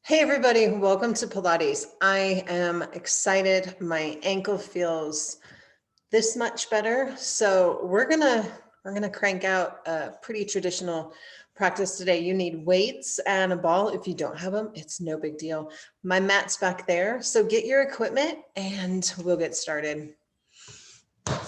Hey everybody, welcome to Pilates. I am excited. My ankle feels this much better. So we're gonna crank out a pretty traditional practice today. You need weights and a ball. If you don't have them, it's no big deal. My mat's back there. So get your equipment and we'll get started. All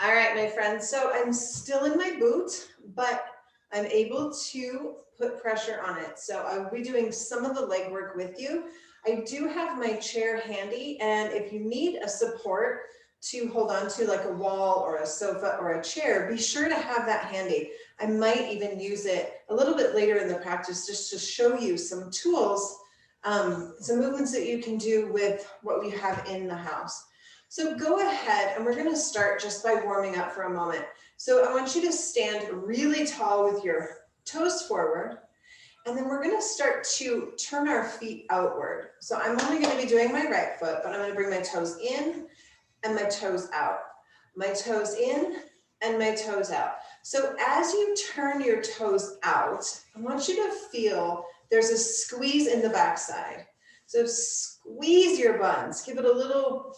right, my friends. So I'm still in my boot, but I'm able to put pressure on it. So I'll be doing some of the leg work with you. I do have my chair handy, and if you need a support to hold on to, like a wall or a sofa or a chair, be sure to have that handy. I might even use it a little bit later in the practice just to show you some tools, some movements that you can do with what we have in the house. So go ahead, and we're going to start just by warming up for a moment. So I want you to stand really tall with your toes forward, and then we're going to start to turn our feet outward. So I'm only going to be doing my right foot, but I'm going to bring my toes in and my toes out. My toes in and my toes out. So as you turn your toes out, I want you to feel there's a squeeze in the backside. So squeeze your buns. Give it a little...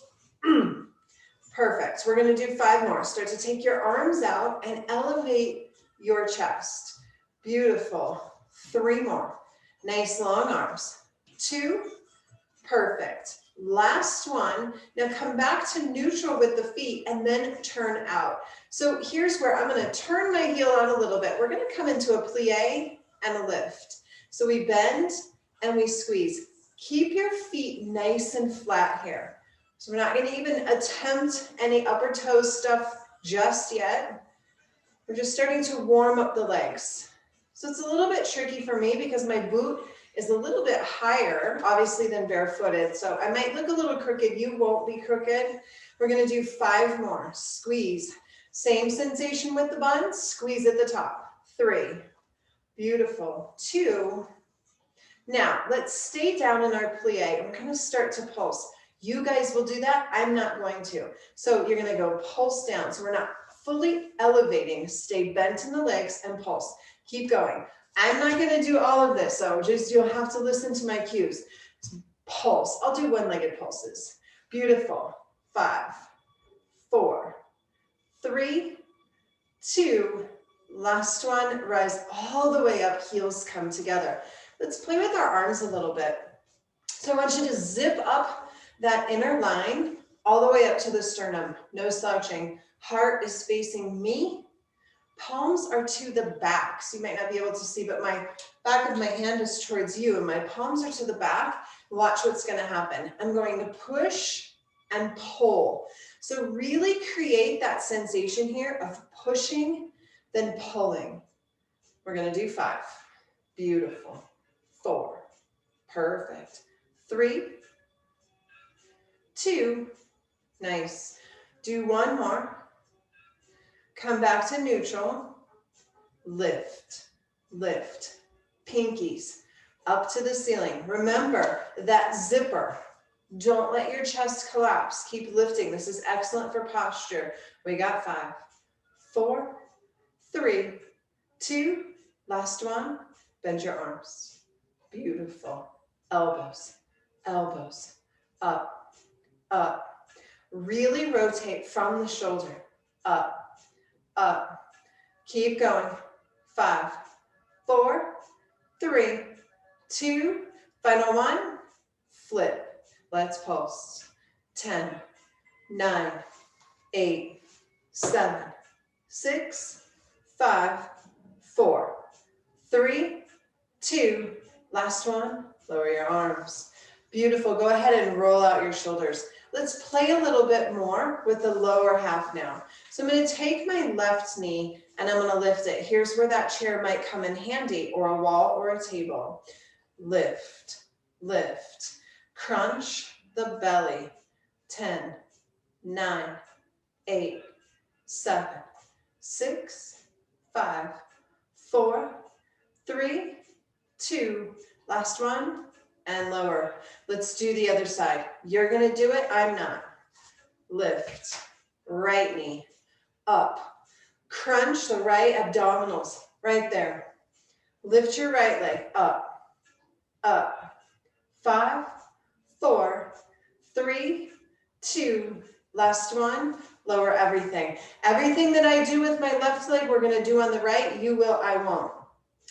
Perfect. We're going to do 5 more. Start to take your arms out and elevate your chest. Beautiful. 3 more. Nice long arms. 2. Perfect. Last one. Now come back to neutral with the feet and then turn out. So here's where I'm going to turn my heel out a little bit. We're going to come into a plie and a lift. So we bend and we squeeze. Keep your feet nice and flat here. So we're not going to even attempt any upper toe stuff just yet. We're just starting to warm up the legs. So it's a little bit tricky for me because my boot is a little bit higher, obviously, than barefooted. So I might look a little crooked. You won't be crooked. We're going to do 5 more. Squeeze. Same sensation with the buns. Squeeze at the top. 3. Beautiful. 2. Now, let's stay down in our plie. We're going to start to pulse. You guys will do that. I'm not going to. So you're going to go pulse down. So we're not fully elevating. Stay bent in the legs and pulse. Keep going. I'm not going to do all of this. So just you'll have to listen to my cues. Pulse. I'll do one-legged pulses. Beautiful. 5, 4, 3, 2. Last one. Rise all the way up. Heels come together. Let's play with our arms a little bit. So I want you to zip up that inner line all the way up to the sternum. No slouching. Heart is facing me. Palms are to the back. So you might not be able to see, but my back of my hand is towards you and my palms are to the back. Watch what's going to happen. I'm going to push and pull. So really create that sensation here of pushing, then pulling. We're going to do 5. Beautiful. 4. Perfect. 3, 2, nice. Do 1 more. Come back to neutral. Lift, lift. Pinkies up to the ceiling. Remember that zipper. Don't let your chest collapse. Keep lifting. This is excellent for posture. We got 5, 4, 3, 2. Last one. Bend your arms. Beautiful. Elbows, elbows. Up, up. Really rotate from the shoulder. Up, up. Keep going. 5, 4, 3, 2. Final one. Flip. Let's pulse. 10, 9, 8, 7, 6, 5, 4, 3, 2. Last one. Lower your arms. Beautiful. Go ahead and roll out your shoulders. Let's play a little bit more with the lower half now. So I'm going to take my left knee and I'm going to lift it. Here's where that chair might come in handy, or a wall or a table. Lift, lift. Crunch the belly. 10, 9, 8, 7, 6, 5, 4, 3, 2. Last one. And lower. Let's do the other side. You're going to do it. I'm not. Lift. Right knee. Up. Crunch the right abdominals. Right there. Lift your right leg. Up. up. 5, 4, 3, 2, last one, lower everything. Everything that I do with my left leg, we're gonna do on the right. You will, I won't.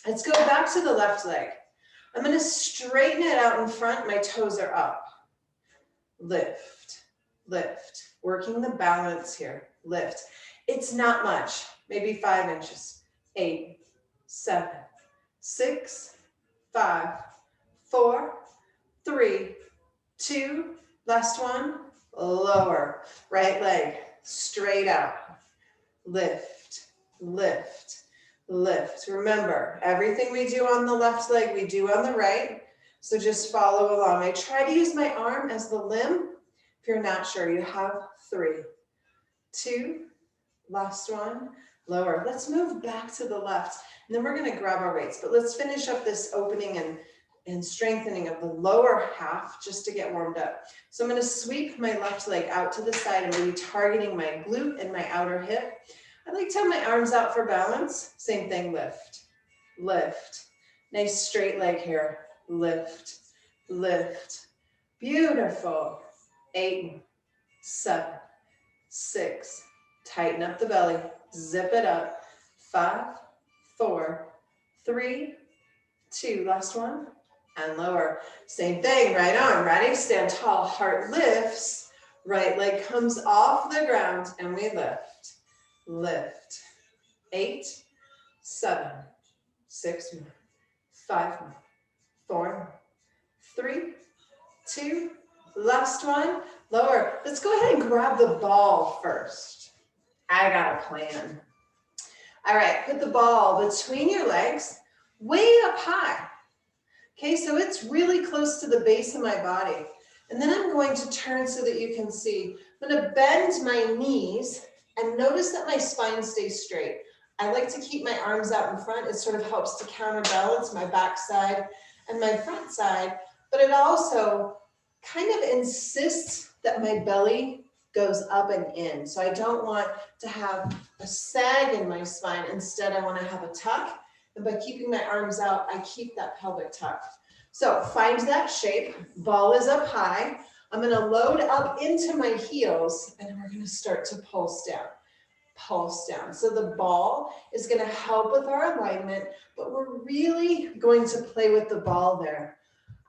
Let's go back to the left leg. I'm gonna straighten it out in front. My toes are up. Lift, lift. Working the balance here. Lift. It's not much, maybe 5 inches. 8, 7, 6, 5, 4, 3, 2, last one, lower. Right leg, straight out. Lift, lift, lift. Remember, everything we do on the left leg, we do on the right. So just follow along. I try to use my arm as the limb. If you're not sure, you have 3, 2, last one, lower. Let's move back to the left. And then we're gonna grab our weights, but let's finish up this opening and strengthening of the lower half just to get warmed up. So I'm gonna sweep my left leg out to the side and maybe targeting my glute and my outer hip. I like to have my arms out for balance. Same thing, lift, lift. Nice straight leg here. Lift, lift. Beautiful. 8, 7, 6. Tighten up the belly. Zip it up. 5, 4, 3, 2. Last one. And lower. Same thing. Right arm. Ready? Stand tall. Heart lifts. Right leg comes off the ground and we lift. Lift. 8, 7, 6 more. 5 more. 4 more. 3, 2. Last one. Lower. Let's go ahead and grab the ball first. I got a plan. All right. Put the ball between your legs, way up high. Okay, so it's really close to the base of my body. And then I'm going to turn so that you can see. I'm going to bend my knees and notice that my spine stays straight. I like to keep my arms out in front. It sort of helps to counterbalance my back side and my front side, but it also kind of insists that my belly goes up and in. So I don't want to have a sag in my spine. Instead, I want to have a tuck. And by keeping my arms out, I keep that pelvic tuck. So find that shape. Ball is up high. I'm going to load up into my heels, and we're going to start to pulse down. Pulse down. So the ball is going to help with our alignment, but we're really going to play with the ball there.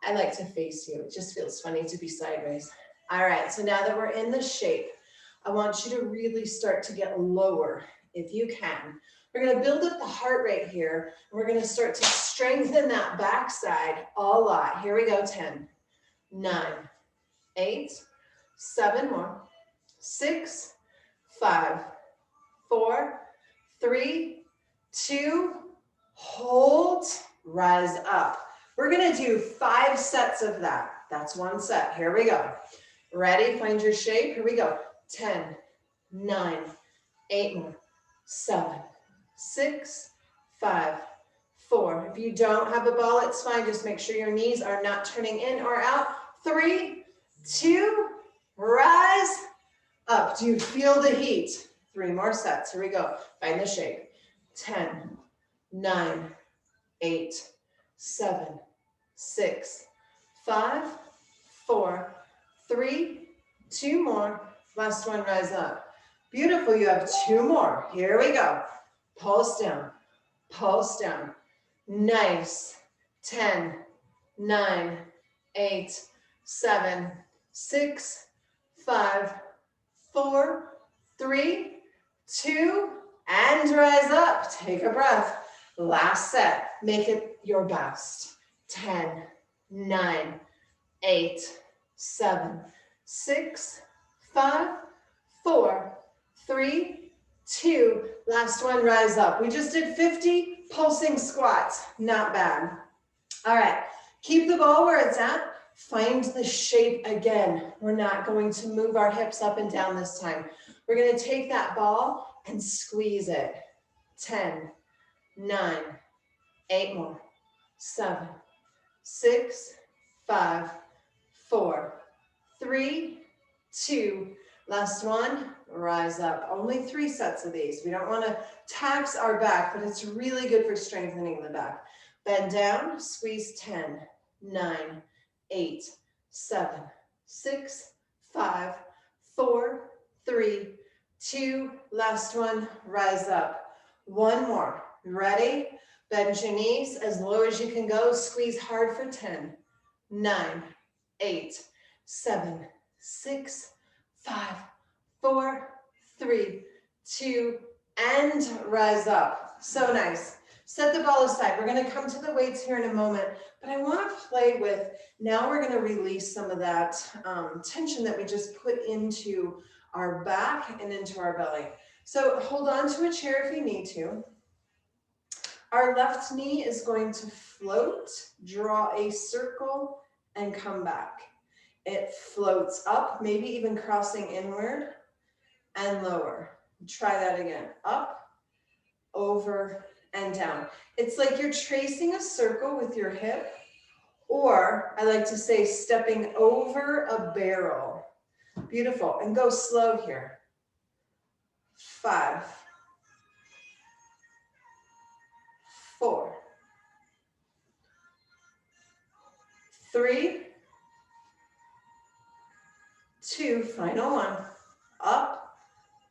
I like to face you. It just feels funny to be sideways. All right, so now that we're in the shape, I want you to really start to get lower if you can. We're going to build up the heart rate here. And we're going to start to strengthen that backside a lot. Here we go. 10, 9, 8, 7 more, 6, 5, 4, 3, 2, hold, rise up. We're going to do 5 sets of that. That's one set. Here we go. Ready? Find your shape. Here we go. 10, 9, 8 more, 7, 6, 5, 4. If you don't have a ball, it's fine. Just make sure your knees are not turning in or out. 3, 2, rise up. Do you feel the heat? 3 more sets. Here we go. Find the shape. 10, 9, 8, 7, 6, 5, 4, 3, 2 more. Last one, rise up. Beautiful. You have 2 more. Here we go. Pulse down. Pulse down. Nice. 10, 9, 8, 7, 6, 5, 4, 3, 2, and rise up. Take a breath. Last set. Make it your best. 10, 9, 8, 7, 6, 5, 4, 3, 2. Last one, rise up. We just did 50 pulsing squats. Not bad. All right. Keep the ball where it's at. Find the shape again. We're not going to move our hips up and down this time. We're going to take that ball and squeeze it. 10, 9, 8 more, 7, 6, 5, 4, 3, 2. Last one, rise up. Only 3 sets of these. We don't want to tax our back, but it's really good for strengthening the back. Bend down, squeeze 10, 9, 8, 7, 6, 5, 4, 3, 2, last one, rise up. One more, ready? Bend your knees as low as you can go, squeeze hard for 10, 9, 8, 7, 6, 5, 4, 3, 2, and rise up. So nice. Set the ball aside. We're going to come to the weights here in a moment, but I want to play with, now we're going to release some of that tension that we just put into our back and into our belly. So hold on to a chair if you need to. Our left knee is going to float, draw a circle, and come back. It floats up, maybe even crossing inward and lower. Try that again. Up, over, and down. It's like you're tracing a circle with your hip, or I like to say stepping over a barrel. Beautiful. And go slow here. 5, 4, 3, 2, final one. Up,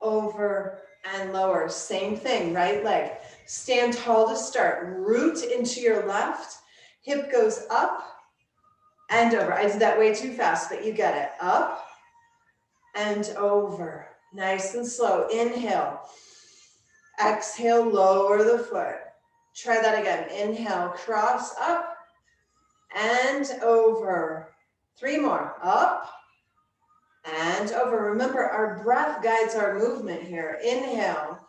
over, and lower. Same thing, right leg. Stand tall to start. Root into your left. Hip goes up and over. I did that way too fast, but you get it. Up and over. Nice and slow. Inhale. Exhale, lower the foot. Try that again. Inhale, cross up and over. 3 more. Up and over. Remember, our breath guides our movement here. Inhale.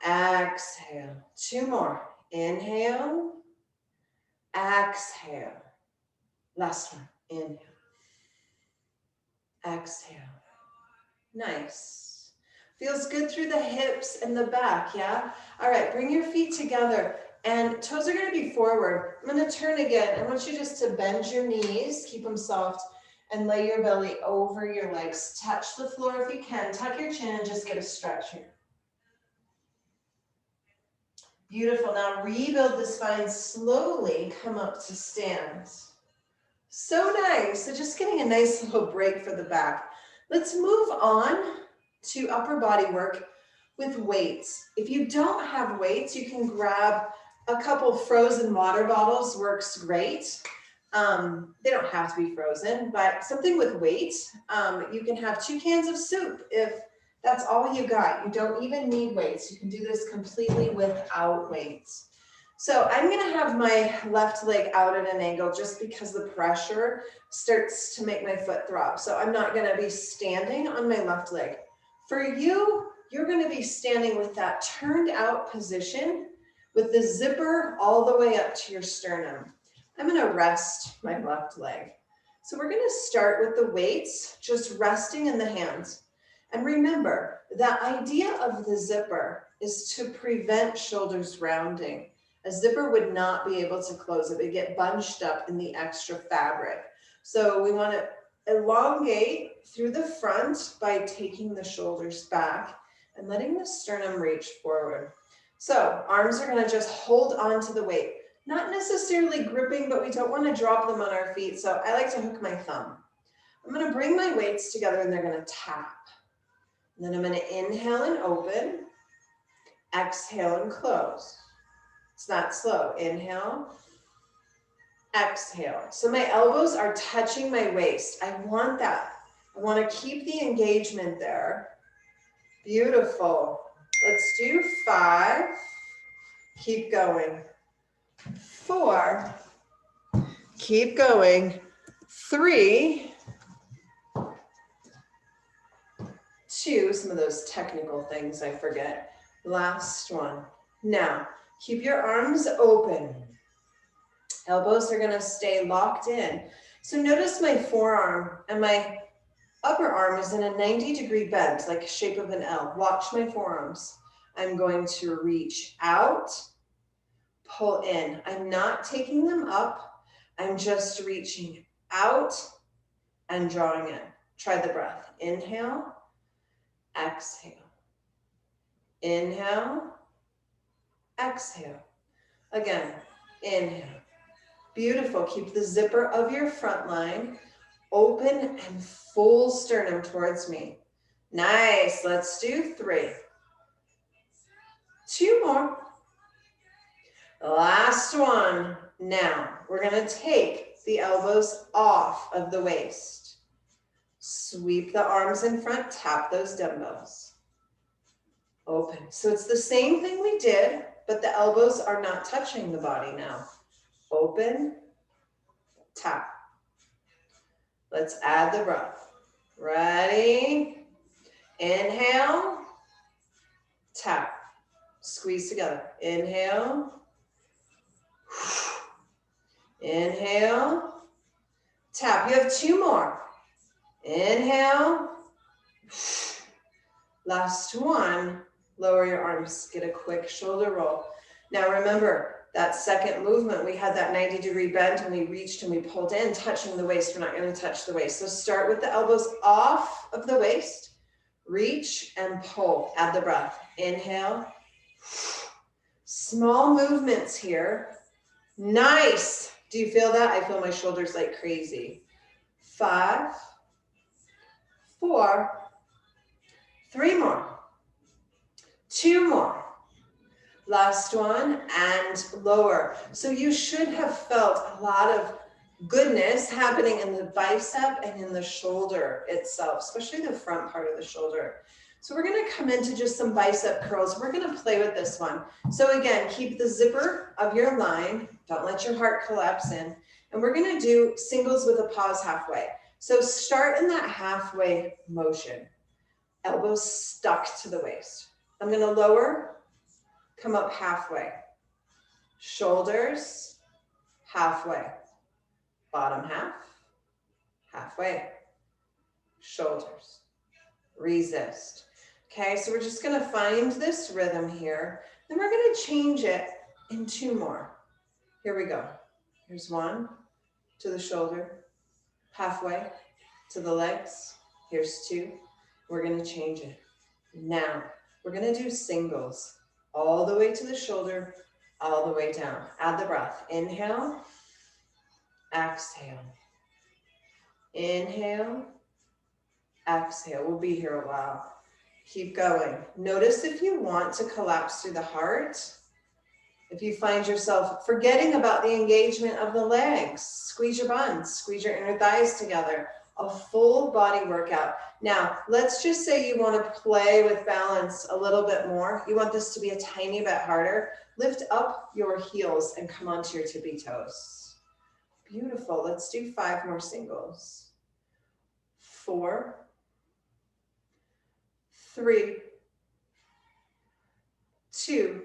Exhale. 2 more. Inhale. Exhale. Last one. Inhale. Exhale. Nice. Feels good through the hips and the back, yeah? All right, bring your feet together and toes are going to be forward. I'm going to turn again. I want you just to bend your knees, keep them soft, and lay your belly over your legs. Touch the floor if you can. Tuck your chin and just get a stretch here. Beautiful. Now rebuild the spine slowly. Come up to stand. So nice. So just getting a nice little break for the back. Let's move on to upper body work with weights. If you don't have weights, you can grab a couple frozen water bottles. Works great. They don't have to be frozen, but something with weight. You can have 2 cans of soup if that's all you got. You don't even need weights. You can do this completely without weights. So I'm going to have my left leg out at an angle just because the pressure starts to make my foot throb. So I'm not going to be standing on my left leg. For you, you're going to be standing with that turned out position with the zipper all the way up to your sternum. I'm going to rest my left leg. So we're going to start with the weights, just resting in the hands. And remember, the idea of the zipper is to prevent shoulders rounding. A zipper would not be able to close. It would get bunched up in the extra fabric. So we want to elongate through the front by taking the shoulders back and letting the sternum reach forward. So arms are going to just hold on to the weight. Not necessarily gripping, but we don't want to drop them on our feet. So I like to hook my thumb. I'm going to bring my weights together and they're going to tap. And then I'm going to inhale and open, exhale and close. It's not slow. Inhale, exhale. So my elbows are touching my waist. I want that. I want to keep the engagement there. Beautiful. Let's do 5. Keep going. 4. Keep going. 3. 2. Some of those technical things I forget. Last one. Now, keep your arms open. Elbows are going to stay locked in. So notice my forearm and my upper arm is in a 90-degree bend, like a shape of an L. Watch my forearms. I'm going to reach out, pull in. I'm not taking them up. I'm just reaching out and drawing in. Try the breath. Inhale, exhale. Inhale, exhale. Again, inhale. Beautiful. Keep the zipper of your front line open and full sternum towards me. Nice. Let's do 3. 2 more. Last one. Now, we're going to take the elbows off of the waist. Sweep the arms in front, tap those dumbbells. Open. So it's the same thing we did, but the elbows are not touching the body now. Open, tap. Let's add the breath. Ready? Inhale, tap. Squeeze together. Inhale. Inhale, tap. You have 2 more. Inhale. Last one. Lower your arms. Get a quick shoulder roll. Now remember, that second movement, we had that 90-degree bend and we reached and we pulled in, touching the waist. We're not going to touch the waist. So start with the elbows off of the waist. Reach and pull. Add the breath. Inhale. Small movements here. Nice. Do you feel that? I feel my shoulders like crazy. 5, 4, 3 more. 2 more. Last one, and lower. So you should have felt a lot of goodness happening in the bicep and in the shoulder itself, especially the front part of the shoulder. So we're going to come into just some bicep curls. We're going to play with this one. So again, keep the zipper of your line. Don't let your heart collapse in. And we're going to do singles with a pause halfway. So start in that halfway motion. Elbows stuck to the waist. I'm going to lower, come up halfway. Shoulders, halfway. Bottom half, halfway. Shoulders, resist. Okay, so we're just going to find this rhythm here. Then we're going to change it in 2 more. Here we go. Here's 1 to the shoulder, halfway to the legs. Here's 2. We're going to change it. Now, we're going to do singles all the way to the shoulder, all the way down. Add the breath. Inhale, exhale. Inhale, exhale. We'll be here a while. Keep going. Notice if you want to collapse through the heart, if you find yourself forgetting about the engagement of the legs, squeeze your buns, squeeze your inner thighs together, a full body workout. Now, let's just say you want to play with balance a little bit more. You want this to be a tiny bit harder. Lift up your heels and come onto your tippy toes. Beautiful. Let's do 5 more singles. 4, 3, 2.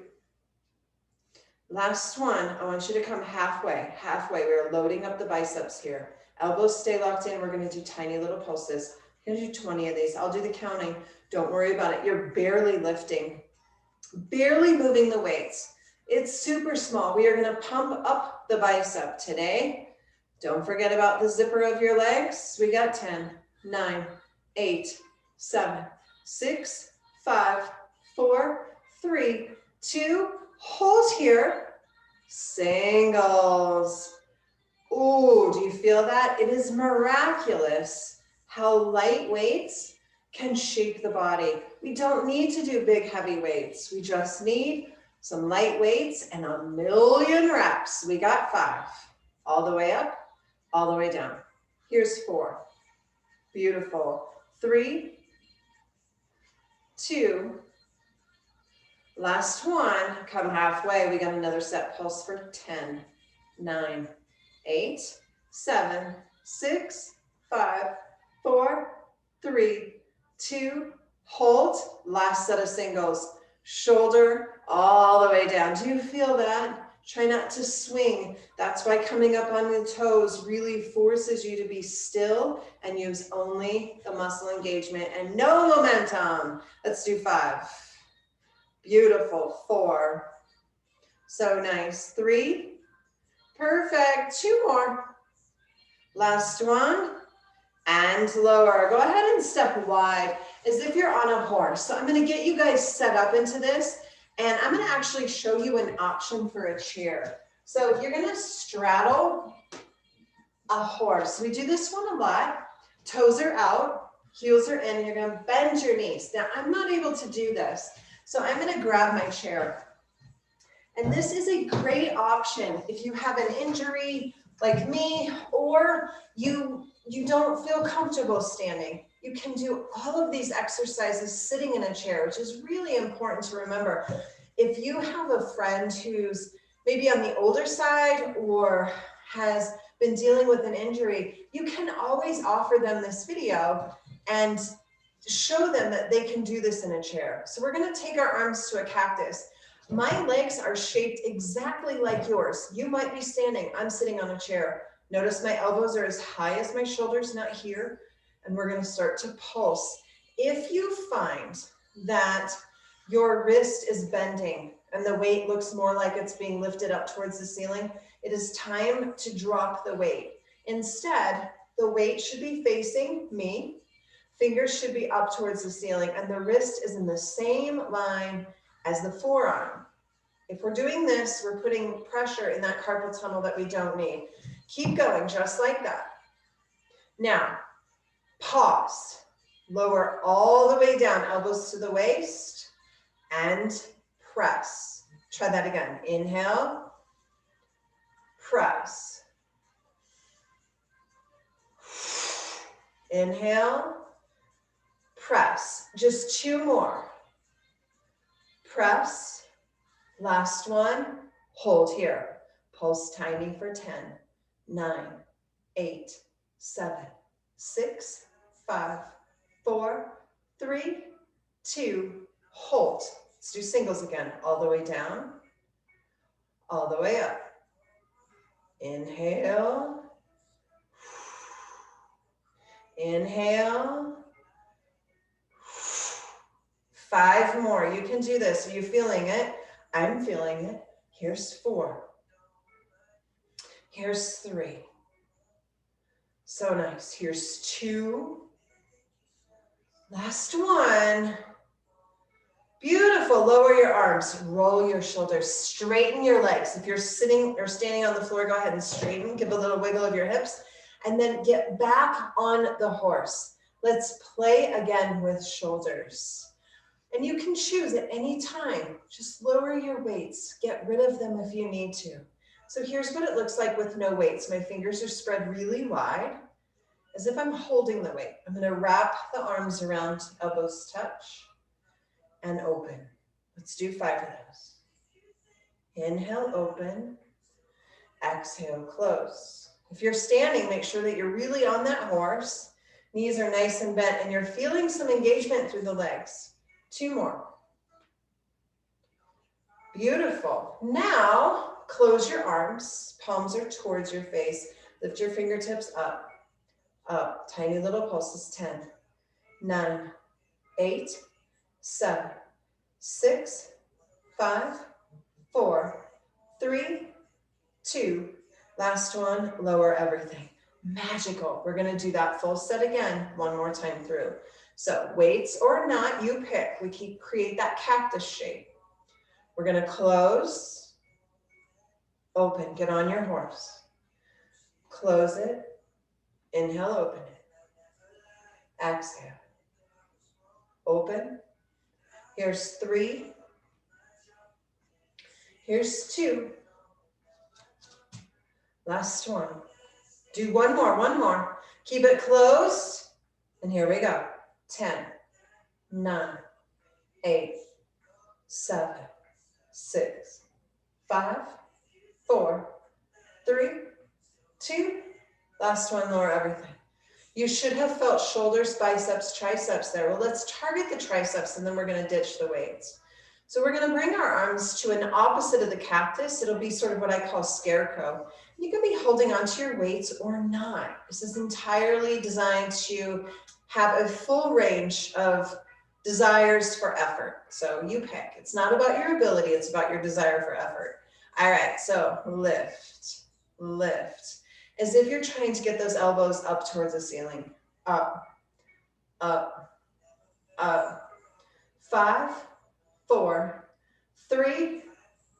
Last one. I want you to come halfway. Halfway. We're loading up the biceps here. Elbows stay locked in. We're going to do tiny little pulses. I'm going to do 20 of these. I'll do the counting. Don't worry about it. You're barely lifting, barely moving the weights. It's super small. We are going to pump up the bicep today. Don't forget about the zipper of your legs. We got 10, 9, 8, 7, 6, 5, 4, 3, 2. Hold here. Singles. Ooh, do you feel that? It is miraculous how light weights can shape the body. We don't need to do big, heavy weights. We just need some light weights and a million reps. We got 5. All the way up, all the way down. Here's 4. Beautiful. 3, 2. Last one. Come halfway. We got another set pulse for 10, 9, 8, 7, 6, 5, 4, 3, 2, hold. Last set of singles. Shoulder all the way down. Do you feel that? Try not to swing. That's why coming up on the toes really forces you to be still and use only the muscle engagement and no momentum. Let's do 5. Beautiful. 4. So nice. 3. Perfect. 2 more. Last one. And lower. Go ahead and step wide as if you're on a horse. So I'm going to get you guys set up into this, and I'm going to actually show you an option for a chair. So you're gonna straddle a horse. We do this one a lot. Toes are out, heels are in, and you're gonna bend your knees. Now, I'm not able to do this, so I'm gonna grab my chair. And this is a great option if you have an injury like me, or you don't feel comfortable standing. You can do all of these exercises sitting in a chair, which is really important to remember. If you have a friend who's maybe on the older side or has been dealing with an injury, you can always offer them this video and show them that they can do this in a chair. So we're gonna take our arms to a cactus. My legs are shaped exactly like yours. You might be standing, I'm sitting on a chair. Notice my elbows are as high as my shoulders, not here. And we're gonna start to pulse. If you find that your wrist is bending and the weight looks more like it's being lifted up towards the ceiling, it is time to drop the weight. Instead, the weight should be facing me. Fingers should be up towards the ceiling, and the wrist is in the same line as the forearm. If we're doing this, we're putting pressure in that carpal tunnel that we don't need. Keep going, just like that. Now, pause. Lower all the way down, elbows to the waist, and press. Try that again. Inhale, press. Inhale, press. Just 2 more. Press. Last one. Hold here. Pulse timing for 10, 9, 8, 7, 6, 5, 4, 3, 2, hold. Let's do singles again. All the way down, all the way up. Inhale. Inhale. 5 more. You can do this. Are you feeling it? I'm feeling it. Here's 4. Here's 3. So nice. Here's 2. Last one. Beautiful. Lower your arms. Roll your shoulders. Straighten your legs. If you're sitting or standing on the floor, go ahead and straighten. Give a little wiggle of your hips. And then get back on the horse. Let's play again with shoulders. And you can choose at any time. Just lower your weights. Get rid of them if you need to. So here's what it looks like with no weights. My fingers are spread really wide, as if I'm holding the weight. I'm gonna wrap the arms around, elbows touch, and open. Let's do 5 of those. Inhale, open. Exhale, close. If you're standing, make sure that you're really on that horse. Knees are nice and bent, and you're feeling some engagement through the legs. 2 more. Beautiful. Now, close your arms. Palms are towards your face. Lift your fingertips up. Up. Tiny little pulses. 10, 9, 8, 7, 6, 5, 4, 3, 2. Last one. Lower everything. Magical. We're going to do that full set again, one more time through. So weights or not, you pick. We create that cactus shape. We're going to close, open, get on your horse. Close it, inhale, open it. Exhale, open. Here's 3. Here's 2. Last one. Do one more. Keep it closed. And here we go. 10, 9, 8, 7, 6, 5, 4, 3, 2. Last one, lower everything. You should have felt shoulders, biceps, triceps there. Well, let's target the triceps and then we're going to ditch the weights. So we're going to bring our arms to an opposite of the cactus. It'll be sort of what I call scarecrow. You can be holding onto your weights or not. This is entirely designed to have a full range of desires for effort. So you pick. It's not about your ability, it's about your desire for effort. All right, so lift, lift. As if you're trying to get those elbows up towards the ceiling. Up, up, up. 5, 4, 3,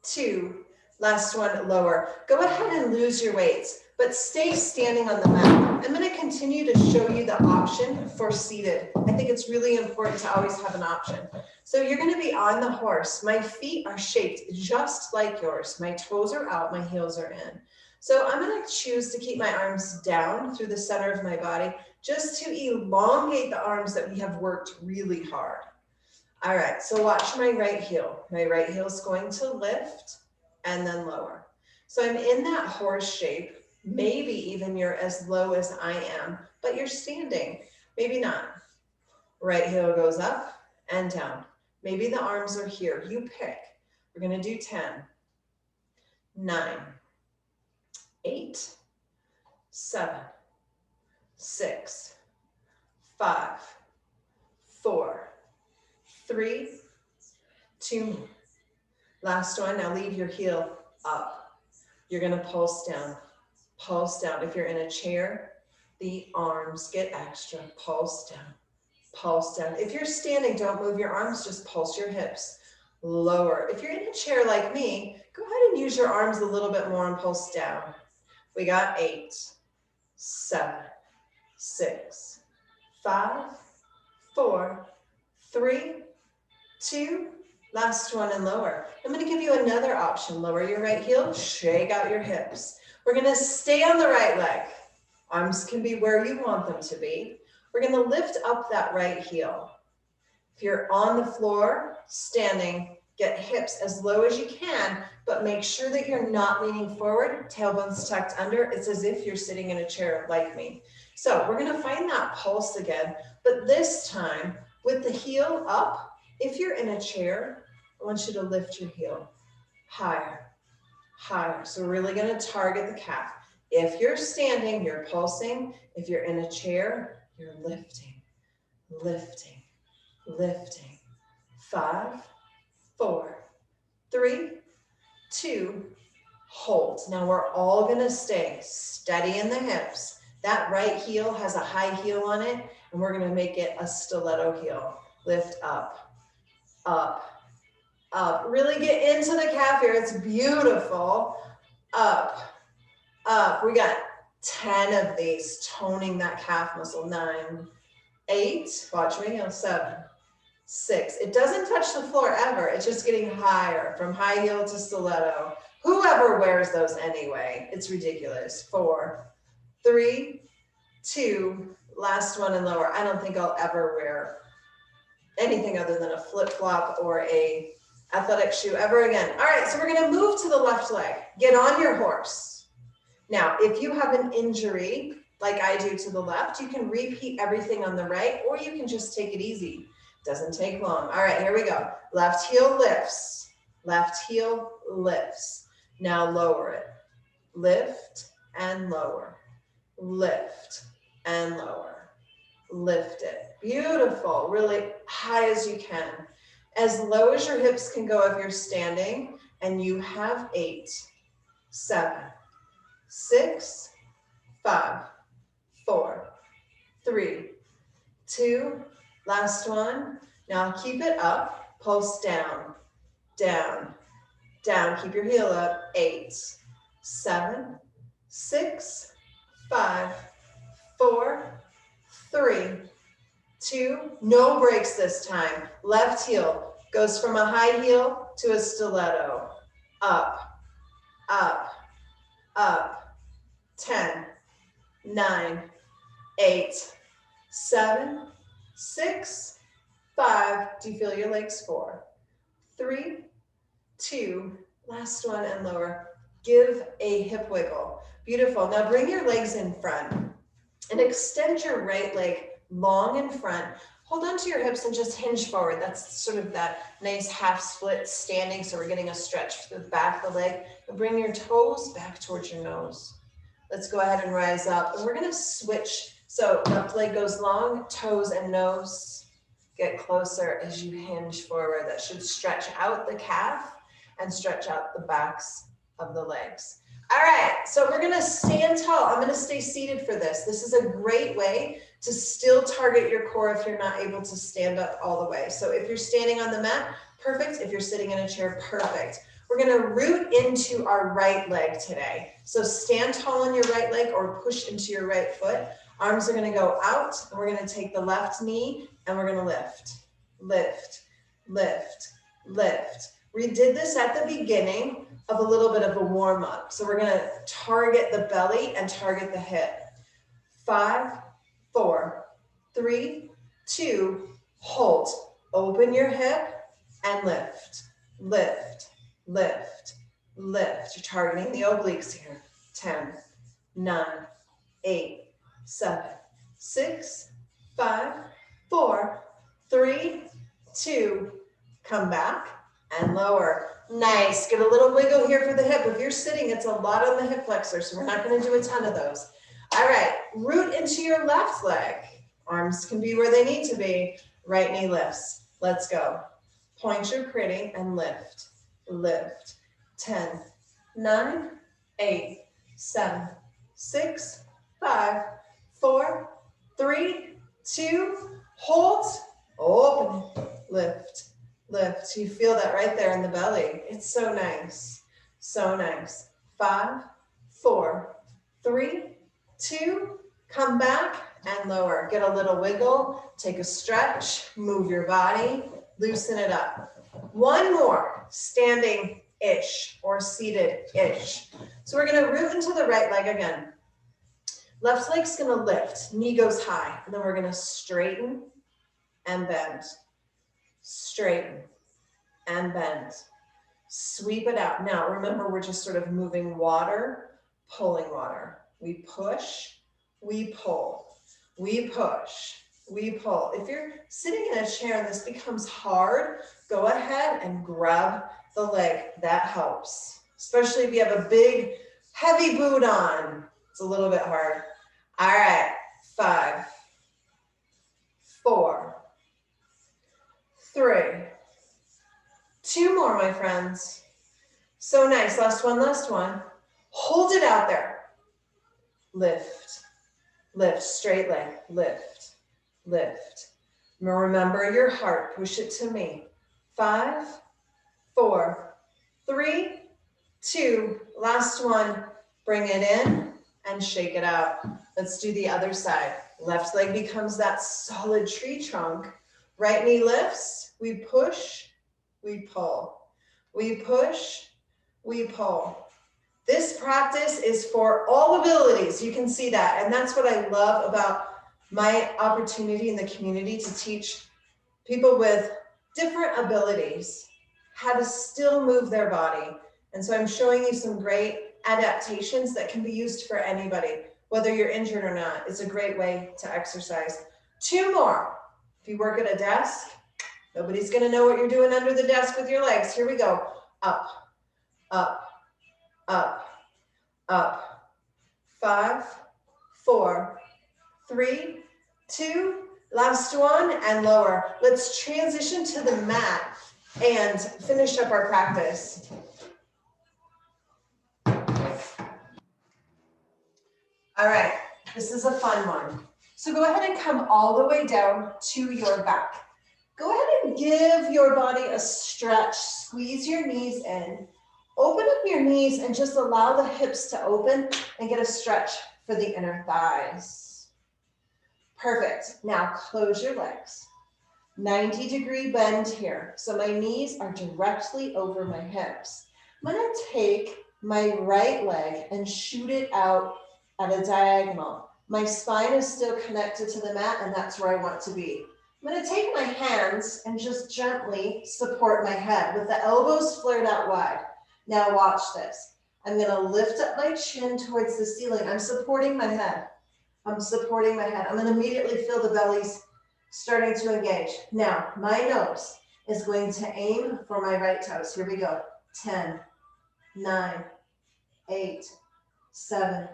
2. Last one, lower. Go ahead and lose your weights, but stay standing on the mat. I'm going to continue to show you the option for seated. I think it's really important to always have an option. So you're going to be on the horse. My feet are shaped just like yours. My toes are out, my heels are in. So I'm going to choose to keep my arms down through the center of my body, just to elongate the arms that we have worked really hard. All right, so watch my right heel. My right heel is going to lift and then lower. So I'm in that horse shape. Maybe even you're as low as I am, but you're standing. Maybe not. Right heel goes up and down. Maybe the arms are here. You pick. We're going to do 10, 9, 8, 7, 6, 5, 4, 3, 2. Last one. Now leave your heel up. You're going to pulse down. Pulse down. If you're in a chair, the arms get extra. Pulse down. Pulse down. If you're standing, don't move your arms, just pulse your hips. Lower. If you're in a chair like me, go ahead and use your arms a little bit more and pulse down. We got 8, 7, 6, 5, 4, 3, 2, last one and lower. I'm going to give you another option. Lower your right heel, shake out your hips. We're going to stay on the right leg. Arms can be where you want them to be. We're going to lift up that right heel. If you're on the floor, standing, get hips as low as you can, but make sure that you're not leaning forward, tailbones tucked under. It's as if you're sitting in a chair like me. So we're going to find that pulse again, but this time with the heel up. If you're in a chair, I want you to lift your heel higher, higher. So we're really going to target the calf. If you're standing, you're pulsing. If you're in a chair, you're lifting, lifting, lifting. 5, 4, 3, 2, hold. Now we're all going to stay steady in the hips. That right heel has a high heel on it, and we're going to make it a stiletto heel. Lift up, up, up. Really get into the calf here. It's beautiful. Up, up. We got 10 of these, toning that calf muscle. 9, 8, watch me, 7, 6. It doesn't touch the floor ever. It's just getting higher from high heel to stiletto. Whoever wears those anyway, it's ridiculous. 4, 3, 2, last one and lower. I don't think I'll ever wear anything other than a flip-flop or a athletic shoe ever again. All right, so we're going to move to the left leg. Get on your horse. Now, if you have an injury, like I do to the left, you can repeat everything on the right, or you can just take it easy. Doesn't take long. All right, here we go. Left heel lifts. Left heel lifts. Now lower it. Lift and lower. Lift and lower. Lift it. Beautiful. Really high as you can. As low as your hips can go if you're standing. And you have 8, 7, 6, 5, 4, 3, 2, last one. Now keep it up. Pulse down, down, down. Keep your heel up. 8, 7, 6, 5, 4, 3, 2, no breaks this time. Left heel goes from a high heel to a stiletto. Up, up, up. 10, 9, 8, 7, 6, 5. Do you feel your legs? 4, 3, 2, last one and lower. Give a hip wiggle. Beautiful. Now bring your legs in front and extend your right leg long in front. Hold on to your hips and just hinge forward. That's sort of that nice half split standing. So we're getting a stretch to the back of the leg. And bring your toes back towards your nose. Let's go ahead and rise up. And we're going to switch. So left leg goes long, toes and nose. Get closer as you hinge forward. That should stretch out the calf and stretch out the backs of the legs. All right, so we're going to stand tall. I'm going to stay seated for this. This is a great way to still target your core if you're not able to stand up all the way. So if you're standing on the mat, perfect. If you're sitting in a chair, perfect. We're gonna root into our right leg today. So stand tall on your right leg or push into your right foot. Arms are gonna go out, and we're gonna take the left knee, and we're gonna lift, lift, lift, lift. We did this at the beginning of a little bit of a warm up. So we're gonna target the belly and target the hip. 5, 4, 3, 2, hold. Open your hip and lift, lift, lift, lift. You're targeting the obliques here. 10, 9, 8, 7, 6, 5, 4, 3, 2, come back and lower. Nice, get a little wiggle here for the hip. If you're sitting, it's a lot on the hip flexor, so we're not gonna do a ton of those. All right, root into your left leg. Arms can be where they need to be. Right knee lifts, let's go. Point your pretty and lift, lift. 10, 9, 8, 7, 6, 5, 4, 3, 2, hold, open, lift, lift. You feel that right there in the belly. It's so nice, so nice. 5, 4, 3, 2, come back and lower. Get a little wiggle, take a stretch, move your body, loosen it up. One more, standing-ish or seated-ish. So we're gonna root into the right leg again. Left leg's gonna lift, knee goes high, and then we're gonna straighten and bend. Straighten and bend. Sweep it out. Now remember, we're just sort of moving water, pulling water. We push, we pull, we push, we pull. If you're sitting in a chair and this becomes hard, go ahead and grab the leg. That helps, especially if you have a big, heavy boot on. It's a little bit hard. All right, 5, 4, 3, 2 more, my friends. So nice. Last one, last one. Hold it out there. Lift, lift, straight leg, lift, lift. Remember your heart, push it to me. 5, 4, 3, 2, last one. Bring it in and shake it out. Let's do the other side. Left leg becomes that solid tree trunk. Right knee lifts, we push, we pull. We push, we pull. This practice is for all abilities. You can see that. And that's what I love about my opportunity in the community to teach people with different abilities how to still move their body. And so I'm showing you some great adaptations that can be used for anybody, whether you're injured or not. It's a great way to exercise. 2 more. If you work at a desk, nobody's gonna know what you're doing under the desk with your legs. Here we go. Up, up, up, up. 5, 4, 3, 2, last one, and lower. Let's transition to the mat and finish up our practice. All right, this is a fun one. So go ahead and come all the way down to your back. Go ahead and give your body a stretch. Squeeze your knees in. Open up your knees and just allow the hips to open and get a stretch for the inner thighs. Perfect. Now close your legs. 90-degree bend here. So my knees are directly over my hips. I'm going to take my right leg and shoot it out at a diagonal. My spine is still connected to the mat, and that's where I want to be. I'm going to take my hands and just gently support my head with the elbows flared out wide. Now watch this. I'm going to lift up my chin towards the ceiling. I'm supporting my head. I'm supporting my head. I'm going to immediately feel the bellies starting to engage. Now, my nose is going to aim for my right toes. Here we go. 10, 9, 8, 7,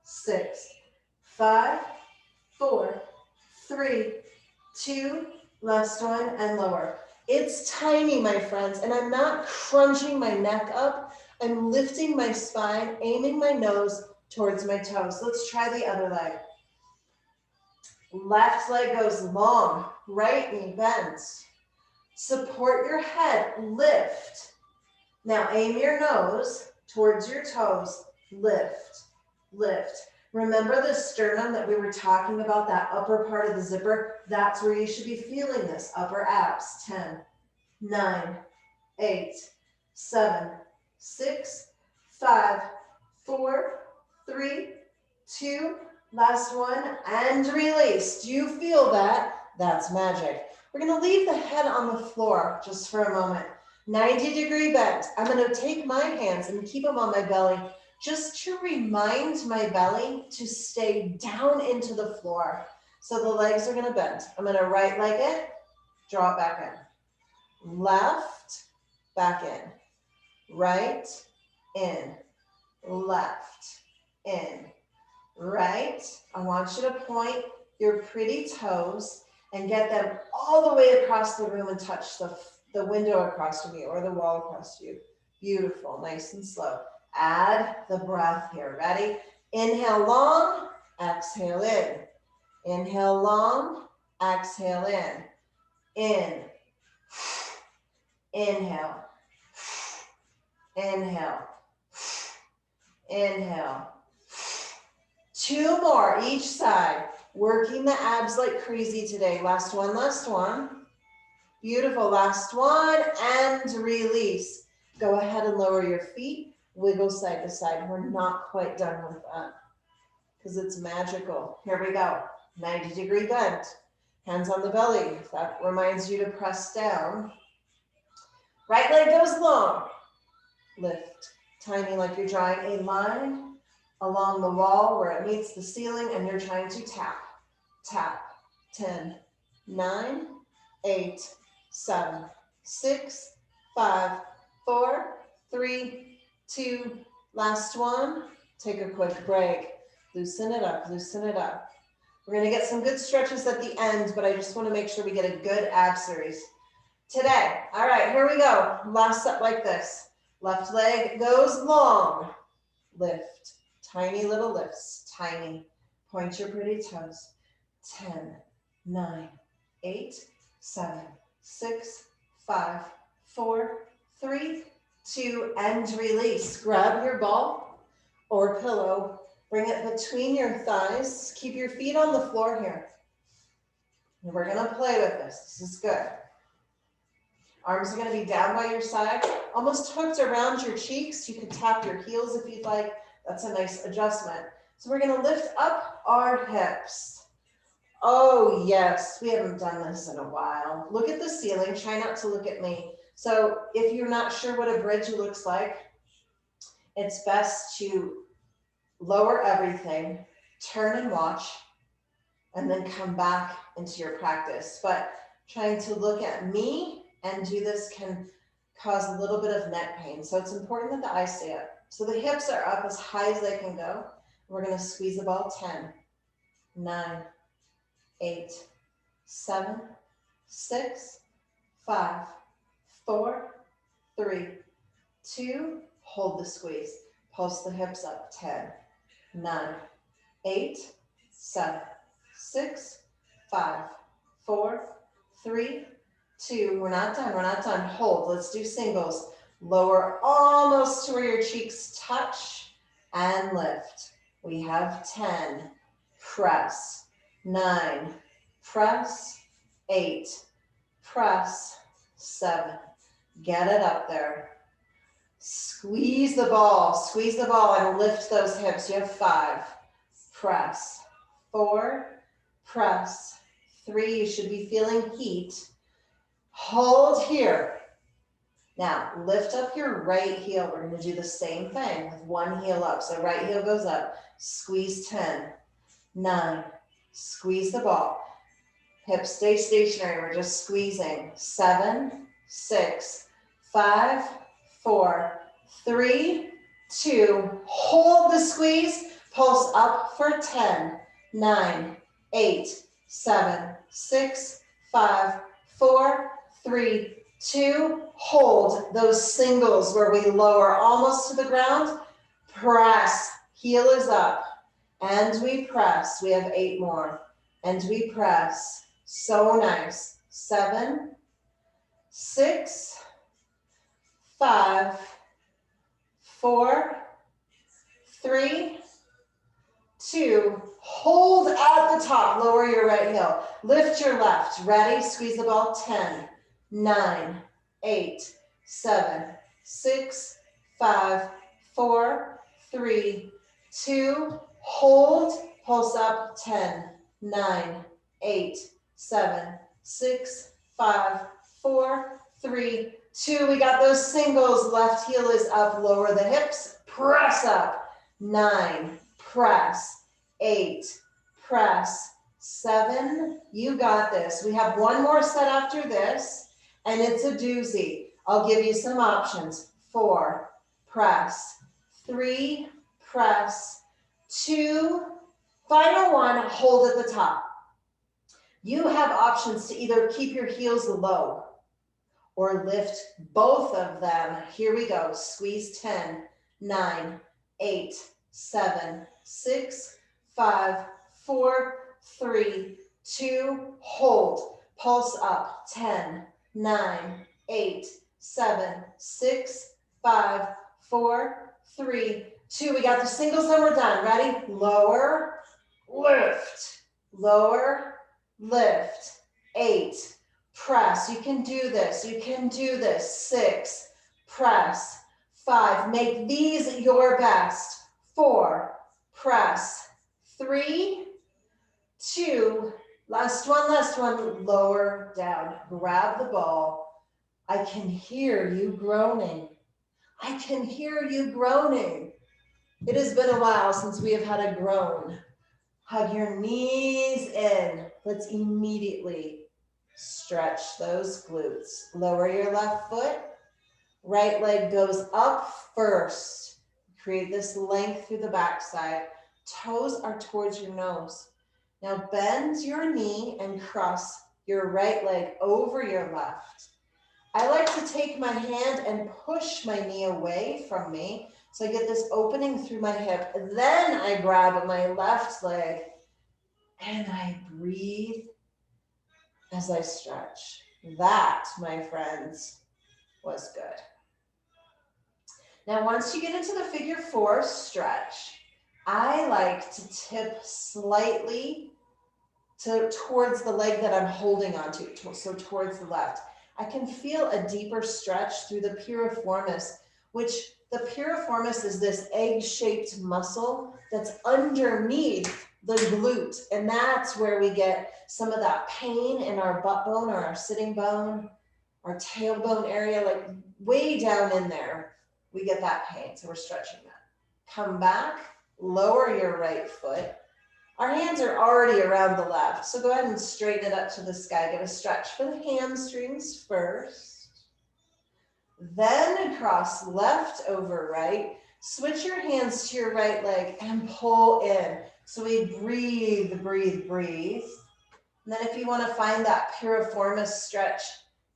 6, 5, 4, 3, 2, last one, and lower. It's tiny, my friends, and I'm not crunching my neck up. I'm lifting my spine, aiming my nose towards my toes. Let's try the other leg. Left leg goes long, right knee bends. Support your head, lift. Now aim your nose towards your toes, lift, lift. Remember the sternum that we were talking about, that upper part of the zipper? That's where you should be feeling this, upper abs. 10, 9, 8, 7, 6, 5, 4, 3, 2, last one, and release. Do you feel that? That's magic. We're gonna leave the head on the floor just for a moment. 90-degree bend. I'm gonna take my hands and keep them on my belly just to remind my belly to stay down into the floor. So the legs are gonna bend. I'm gonna right leg it, draw it back in. Left, back in. Right, in. Left, in. Right. I want you to point your pretty toes and get them all the way across the room and touch the window across from you or the wall across from you. Beautiful, nice and slow. Add the breath here. Ready? Inhale long, exhale in. Inhale long, exhale in. In. Inhale. Inhale. Inhale. 2 more each side. Working the abs like crazy today. Last one, last one. Beautiful, last one, and release. Go ahead and lower your feet. Wiggle side to side. We're not quite done with that because it's magical. Here we go. 90-degree bend. Hands on the belly. If that reminds you to press down. Right leg goes long. Lift. Tiny like you're drawing a line along the wall where it meets the ceiling and you're trying to tap, tap. 10, 9, 8, 7, 6, 5, 4, 3, 2, last one. Take a quick break. Loosen it up, loosen it up. We're gonna get some good stretches at the end, but I just wanna make sure we get a good ab series today. All right, here we go. Last set like this. Left leg goes long. Lift. Tiny little lifts. Tiny. Point your pretty toes. 10, 9, 8, 7, 6, 5, 4, 3, 2, and release. Grab your ball or pillow. Bring it between your thighs. Keep your feet on the floor here. And we're gonna play with this. This is good. Arms are gonna be down by your side, almost hooked around your cheeks. You could tap your heels if you'd like. That's a nice adjustment. So we're gonna lift up our hips. Oh yes, we haven't done this in a while. Look at the ceiling, try not to look at me. So if you're not sure what a bridge looks like, it's best to lower everything, turn and watch, and then come back into your practice. But trying to look at me and do this can cause a little bit of neck pain. So it's important that the eyes stay up. So the hips are up as high as they can go. We're gonna squeeze the ball. 10, 9, 8, 7, 6, 5, 4, 3, 2, hold the squeeze. Pulse the hips up. 10, 9, 8, 7, 6, 5, 4, 3, 2. We're not done, we're not done. Hold, let's do singles. Lower almost to where your cheeks touch and lift. We have 10, press, 9, press, 8, press, 7. Get it up there. Squeeze the ball and lift those hips. You have 5, press, 4, press, 3. You should be feeling heat. Hold here. Now, lift up your right heel. We're going to do the same thing with one heel up. So right heel goes up. Squeeze. 10, 9. Squeeze the ball. Hips stay stationary. We're just squeezing. 7, 6, 5, 4, 3, 2. Hold the squeeze. Pulse up for 10, 9, 8, 7, 6, 5, 4, 3, 2, hold those singles where we lower almost to the ground, press, heel is up, and we press. We have 8 more, and we press. So nice. 7, 6, 5, 4, 3, 2, hold at the top, lower your right heel, lift your left, ready, squeeze the ball, 10, 9, 8, 7, 6, 5, 4, 3, 2, hold, pulse up, 10, 9, 8, 7, 6, 5, 4, 3, 2. We got those singles. Left heel is up. Lower the hips. Press up. 9. Press. 8. Press. 7. You got this. We have one more set after this, and it's a doozy. I'll give you some options. 4. Press. 3. Press. 2. Final one. Hold at the top. You have options to either keep your heels low or lift both of them. Here we go. Squeeze 10, 9, 8, 7, 6, 5, 4, 3, 2, hold. Pulse up. 10, 9, 8, 7, 6, 5, 4, 3, 2. We got the singles and we're done. Ready? Lower, lift, lower, lift, 8, press, you can do this, you can do this, 6, press, 5, make these your best, 4, press, 3, 2, last one, lower down, grab the ball. I can hear you groaning. I can hear you groaning. It has been a while since we have had a groan. Hug your knees in. Let's immediately stretch those glutes. Lower your left foot. Right leg goes up first. Create this length through the backside. Toes are towards your nose. Now bend your knee and cross your right leg over your left. I like to take my hand and push my knee away from me. So I get this opening through my hip. Then I grab my left leg and I breathe as I stretch. That, my friends, was good. Now, once you get into the figure 4 stretch, I like to tip slightly towards the leg that I'm holding onto, so towards the left. I can feel a deeper stretch through the piriformis, which the piriformis is this egg-shaped muscle that's underneath the glute. And that's where we get some of that pain in our butt bone or our sitting bone, our tailbone area, like way down in there, we get that pain. So we're stretching that. Come back, lower your right foot. Our hands are already around the left. So go ahead and straighten it up to the sky. Get a stretch for the hamstrings first. Then cross left over right. Switch your hands to your right leg and pull in. So we breathe, breathe, breathe. And then if you want to find that piriformis stretch,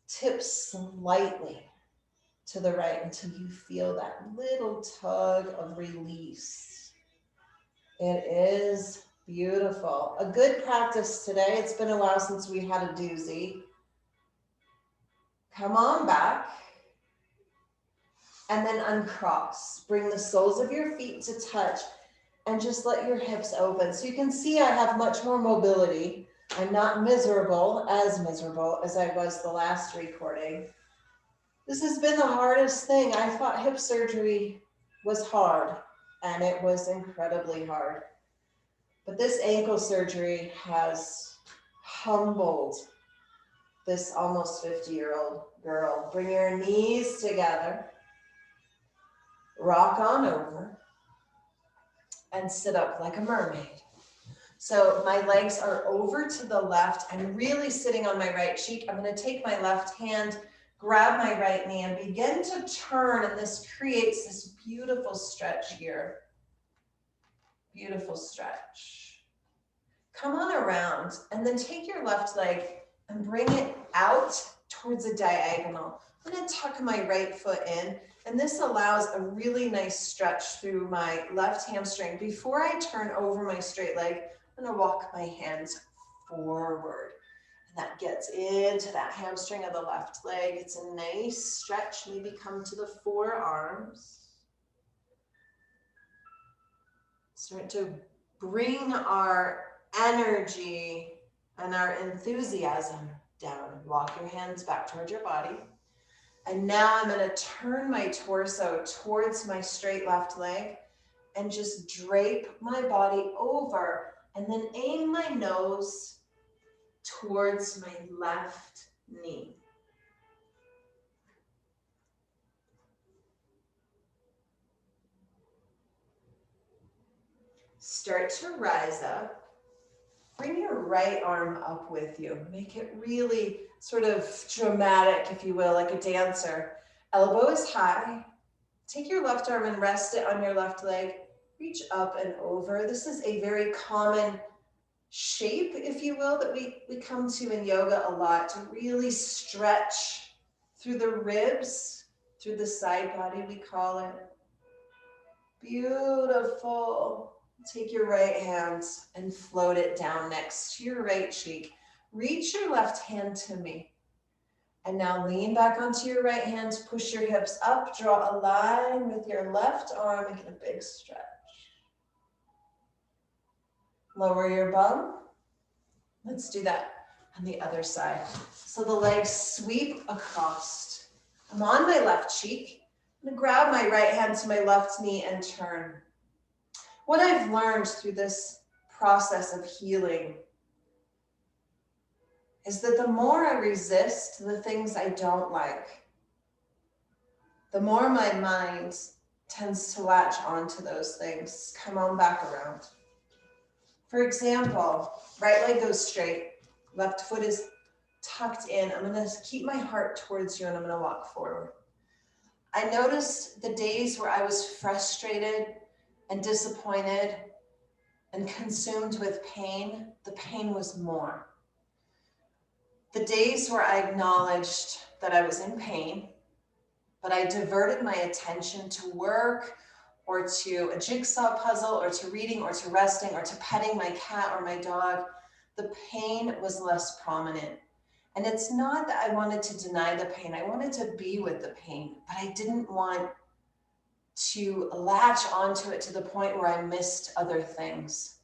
tip slightly to the right until you feel that little tug of release. It is beautiful. A good practice today. It's been a while since we had a doozy. Come on back. And then uncross. Bring the soles of your feet to touch and just let your hips open. So you can see I have much more mobility. I'm not miserable as I was the last recording. This has been the hardest thing. I thought hip surgery was hard, and it was incredibly hard. But this ankle surgery has humbled this almost 50-year-old girl. Bring your knees together. Rock on over and sit up like a mermaid. So my legs are over to the left. I'm really sitting on my right cheek. I'm going to take my left hand, grab my right knee, and begin to turn. And this creates this beautiful stretch here. Beautiful stretch. Come on around and then take your left leg and bring it out towards a diagonal. I'm going to tuck my right foot in. And this allows a really nice stretch through my left hamstring. Before I turn over my straight leg, I'm going to walk my hands forward. And that gets into that hamstring of the left leg. It's a nice stretch. Maybe come to the forearms. Start to bring our energy and our enthusiasm down. Walk your hands back towards your body. And now I'm going to turn my torso towards my straight left leg and just drape my body over and then aim my nose towards my left knee. Start to rise up. Bring your right arm up with you. Make it really sort of dramatic, if you will, like a dancer. Elbow is high. Take your left arm and rest it on your left leg. Reach up and over. This is a very common shape, if you will, that we come to in yoga a lot, to really stretch through the ribs, through the side body, we call it. Beautiful. Take your right hand and float it down next to your right cheek. Reach your left hand to me. And now lean back onto your right hand, push your hips up, draw a line with your left arm, and get a big stretch. Lower your bum. Let's do that on the other side. So the legs sweep across. I'm on my left cheek. I'm gonna grab my right hand to my left knee and turn. What I've learned through this process of healing is that the more I resist the things I don't like, the more my mind tends to latch onto those things. Come on back around. For example, right leg goes straight, left foot is tucked in. I'm gonna keep my heart towards you and I'm gonna walk forward. I noticed the days where I was frustrated and disappointed and consumed with pain, the pain was more. The days where I acknowledged that I was in pain, but I diverted my attention to work or to a jigsaw puzzle or to reading or to resting or to petting my cat or my dog, the pain was less prominent. And it's not that I wanted to deny the pain. I wanted to be with the pain, but I didn't want to latch onto it to the point where I missed other things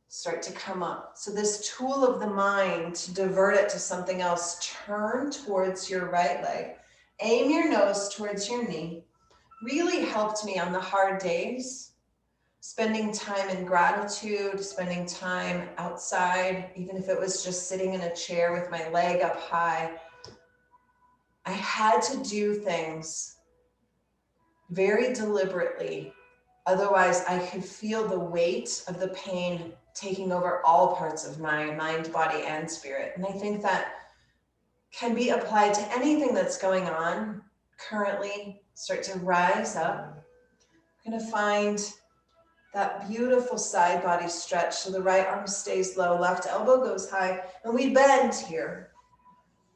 start to come up. So this tool of the mind to divert it to something else, turn towards your right leg, aim your nose towards your knee, really helped me on the hard days, spending time in gratitude, spending time outside, even if it was just sitting in a chair with my leg up high. I had to do things very deliberately. Otherwise, I could feel the weight of the pain taking over all parts of my mind, body, and spirit. And I think that can be applied to anything that's going on currently. Start to rise up. We're going to find that beautiful side body stretch. So the right arm stays low, left elbow goes high, and we bend here.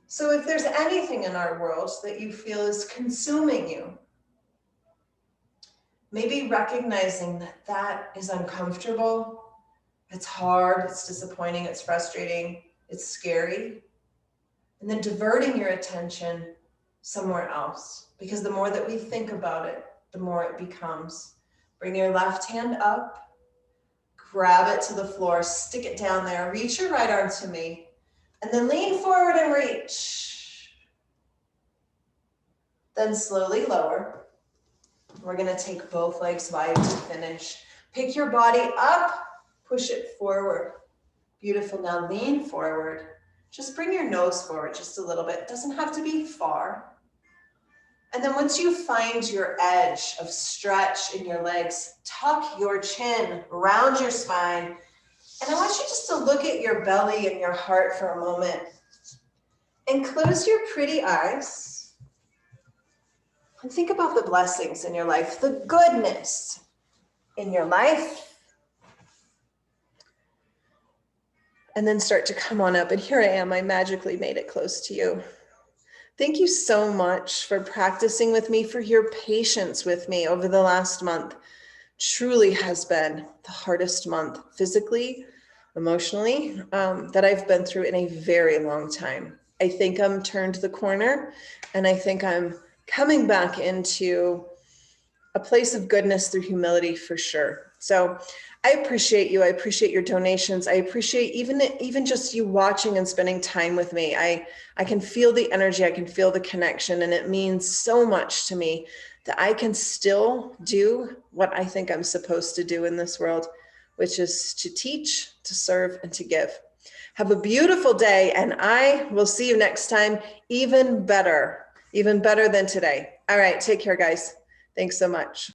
So if there's anything in our world that you feel is consuming you, maybe recognizing that that is uncomfortable, it's hard, it's disappointing, it's frustrating, it's scary, and then diverting your attention somewhere else. Because the more that we think about it, the more it becomes. Bring your left hand up, grab it to the floor, stick it down there, reach your right arm to me, and then lean forward and reach. Then slowly lower. We're gonna take both legs wide to finish. Pick your body up, push it forward. Beautiful, now lean forward. Just bring your nose forward just a little bit. It doesn't have to be far. And then once you find your edge of stretch in your legs, tuck your chin, round your spine. And I want you just to look at your belly and your heart for a moment. And close your pretty eyes. And think about the blessings in your life, the goodness in your life. And then start to come on up. And here I am, I magically made it close to you. Thank you so much for practicing with me, for your patience with me over the last month. Truly has been the hardest month physically, emotionally, that I've been through in a very long time. I think I'm turned the corner, and I think I'm coming back into a place of goodness through humility for sure. So I appreciate you. I appreciate your donations. I appreciate even just you watching and spending time with me. I can feel the energy. I can feel the connection. And it means so much to me that I can still do what I think I'm supposed to do in this world, which is to teach, to serve, and to give. Have a beautiful day, and I will see you next time, even better than today. All right, take care, guys. Thanks so much.